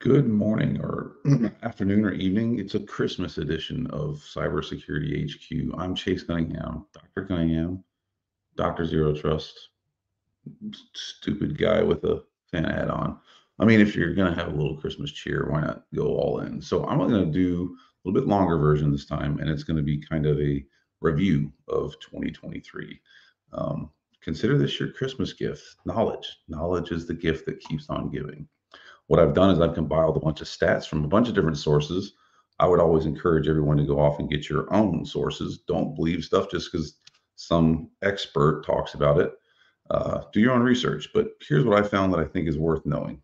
Good morning or afternoon or evening. It's a Christmas edition of Cybersecurity HQ. I'm Chase Cunningham, Dr. Cunningham, Dr. ZeroTrust, stupid guy with a Santa hat on. I mean, if you're going to have a little Christmas cheer, why not go all in? So I'm going to do a little bit longer version this time, and it's going to be kind of a review of 2023. Um, Consider this your Christmas gift. Knowledge. Knowledge is the gift that keeps on giving. What I've done is I've compiled a bunch of stats from a bunch of different sources. I would always encourage everyone to go off and get your own sources. Don't believe stuff just because some expert talks about it. Do your own research. But here's what I found that I think is worth knowing.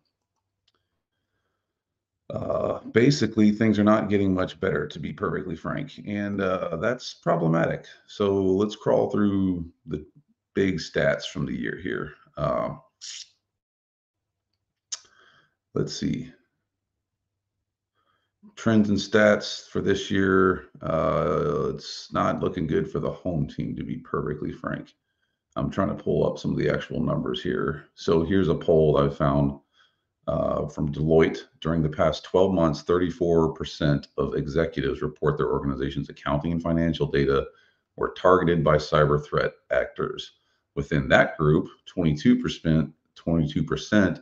Basically, things are not getting much better, to be perfectly frank, and that's problematic. So let's crawl through the big stats from the year here. Let's see. Trends and stats for this year, it's not looking good for the home team, to be perfectly frank. I'm trying to pull up some of the actual numbers here. So here's a poll I found from Deloitte. During the past 12 months, 34% of executives report their organization's accounting and financial data were targeted by cyber threat actors. Within that group, 22%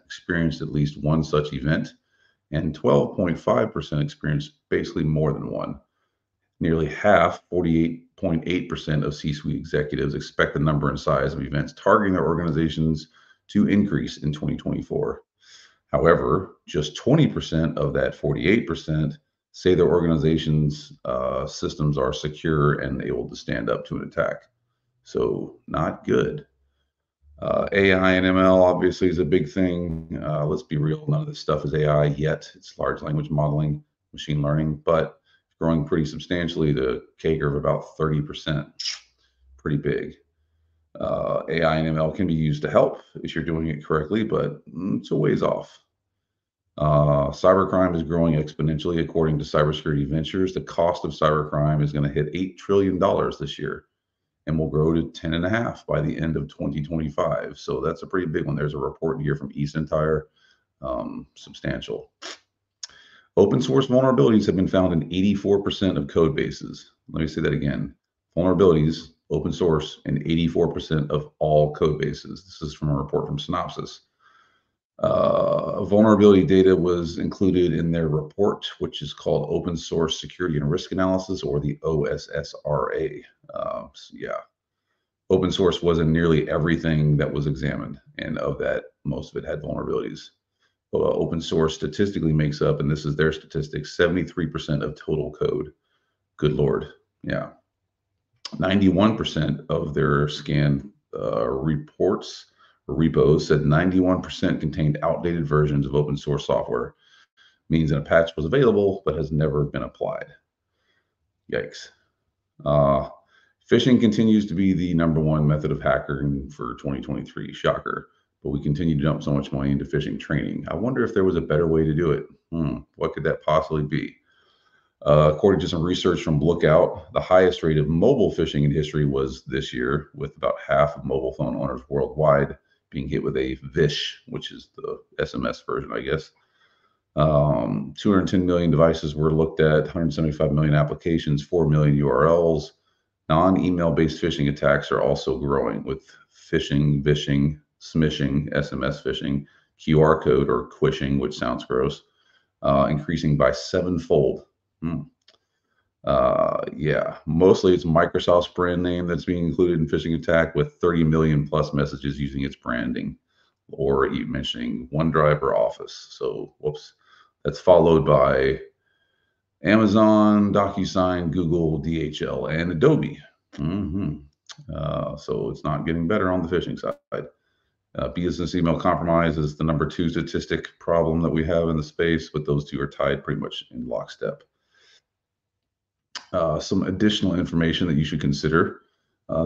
experienced at least one such event, and 12.5% experienced basically more than one. Nearly half, 48.8% of C-suite executives expect the number and size of events targeting their organizations to increase in 2024. However, just 20% of that 48% say their organization's systems are secure and able to stand up to an attack. So not good. AI and ML obviously is a big thing. Let's be real, none of this stuff is AI yet. It's large language modeling, machine learning, but growing pretty substantially, the CAGR of about 30%. Pretty big. AI and ML can be used to help if you're doing it correctly, but it's a ways off. Cybercrime is growing exponentially according to Cybersecurity Ventures. The cost of cybercrime is going to hit $8 trillion this year and will grow to 10.5 by the end of 2025. So that's a pretty big one. There's a report here from eSentire, substantial. Open source vulnerabilities have been found in 84% of code bases. Let me say that again. Vulnerabilities, open source, in 84% of all code bases. This is from a report from Synopsys. Vulnerability data was included in their report, which is called Open Source Security and Risk Analysis, or the OSSRA. Yeah, open source was in nearly everything that was examined, and of that, most of it had vulnerabilities. Open source statistically makes up, and this is their statistics, 73% of total code. Good Lord, yeah. 91% of their scanned reports or repos said 91% contained outdated versions of open source software. Means that a patch was available but has never been applied. Yikes. Phishing continues to be the #1 method of hacking for 2023. Shocker. But we continue to dump so much money into phishing training. I wonder if there was a better way to do it. What could that possibly be? According to some research from Lookout, the highest rate of mobile phishing in history was this year, with about half of mobile phone owners worldwide being hit with a VISH, which is the SMS version, I guess. 210 million devices were looked at, 175 million applications, 4 million URLs. Non-email based phishing attacks are also growing, with phishing, vishing, smishing, SMS phishing, QR code or quishing, which sounds gross, increasing by 7-fold. Yeah, mostly it's Microsoft's brand name that's being included in phishing attack, with 30 million plus messages using its branding, or even mentioning OneDrive or Office. So, whoops. That's followed by Amazon, DocuSign, Google, DHL, and Adobe. So it's not getting better on the phishing side. Business email compromise is the #2 statistic problem that we have in the space, but those two are tied pretty much in lockstep. Some additional information that you should consider.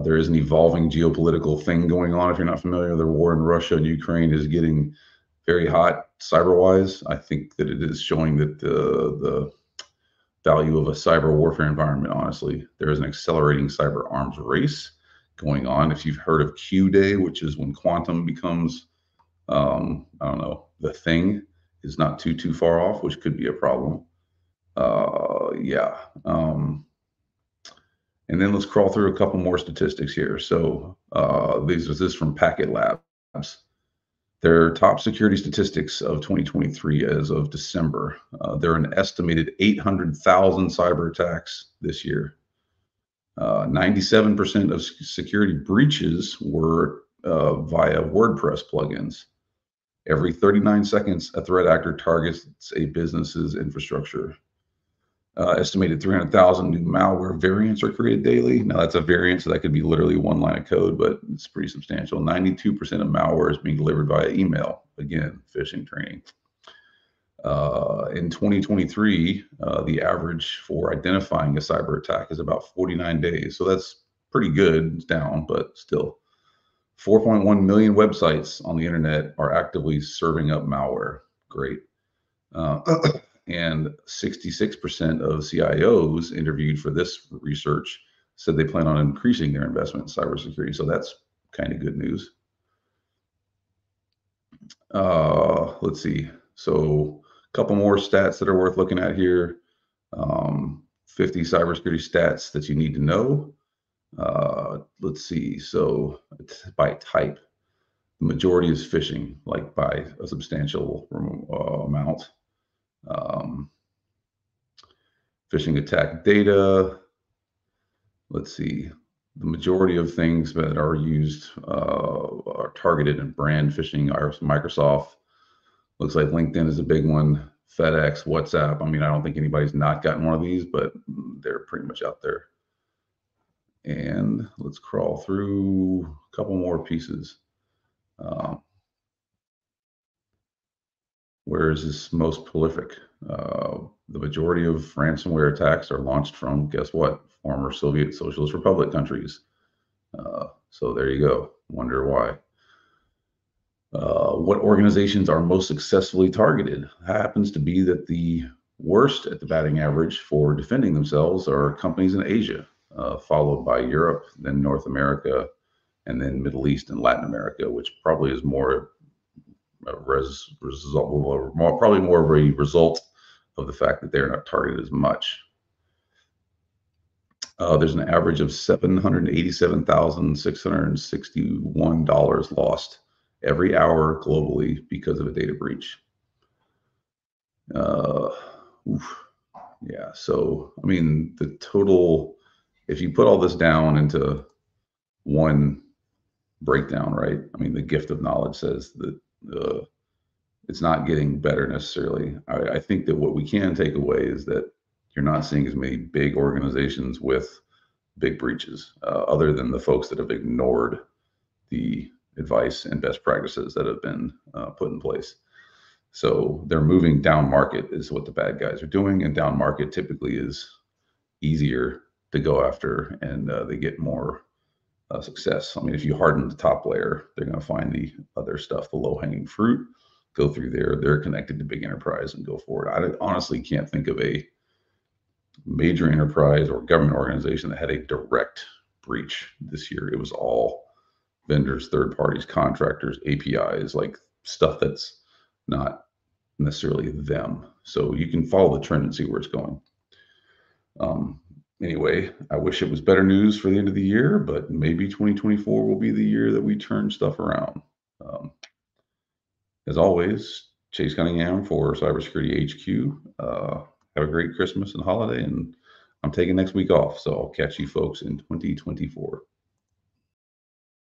There is an evolving geopolitical thing going on. If you're not familiar, the war in Russia and Ukraine is getting very hot cyber-wise. I think that it is showing that the value of a cyber warfare environment, honestly. There is an accelerating cyber arms race going on. If you've heard of Q Day, which is when quantum becomes, I don't know, the thing, is not too far off, which could be a problem. Yeah. And then let's crawl through a couple more statistics here. So this from Packet Labs. Their top security statistics of 2023 as of December. There are an estimated 800,000 cyber attacks this year. 97% of security breaches were via WordPress plugins. Every 39 seconds, a threat actor targets a business's infrastructure. Estimated 300,000 new malware variants are created daily. Now that's a variant, so that could be literally one line of code, but it's pretty substantial. 92% of malware is being delivered via email. Again, phishing training. In 2023, the average for identifying a cyber attack is about 49 days. So that's pretty good. It's down, but still. 4.1 million websites on the internet are actively serving up malware. Great. And 66% of CIOs interviewed for this research said they plan on increasing their investment in cybersecurity. So that's kind of good news. Let's see. So a couple more stats that are worth looking at here. 50 cybersecurity stats that you need to know. Let's see. So it's by type. The majority is phishing, like by a substantial amount. Phishing attack data. Let's see. The majority of things that are used are targeted in brand phishing. Microsoft. Looks like LinkedIn is a big one. FedEx, WhatsApp. I mean, I don't think anybody's not gotten one of these, but they're pretty much out there. And let's crawl through a couple more pieces. Where is this most prolific? The majority of ransomware attacks are launched from, guess what? Former Soviet Socialist Republic countries. So there you go. Wonder why. What organizations are most successfully targeted? Happens to be that the worst at the batting average for defending themselves are companies in Asia, followed by Europe, then North America, and then Middle East and Latin America, which probably is more probably more of a result of the fact that they're not targeted as much. There's an average of $787,661 lost every hour globally because of a data breach. Yeah, so I mean, the total, if you put all this down into one breakdown, right? I mean, the gift of knowledge says that it's not getting better necessarily. I think that what we can take away is that you're not seeing as many big organizations with big breaches, other than the folks that have ignored the advice and best practices that have been put in place. So they're moving down market is what the bad guys are doing, and down market typically is easier to go after, and they get more success. I mean, if you harden the top layer, they're going to find the other stuff, the low-hanging fruit, go through there. They're connected to big enterprise and go forward. I honestly can't think of a major enterprise or government organization that had a direct breach this year. It was all vendors, third parties, contractors, APIs, like stuff that's not necessarily them. So you can follow the trend and see where it's going. Anyway, I wish it was better news for the end of the year, but maybe 2024 will be the year that we turn stuff around. As always, Chase Cunningham for Cybersecurity HQ. Have a great Christmas and holiday, and I'm taking next week off, so I'll catch you folks in 2024.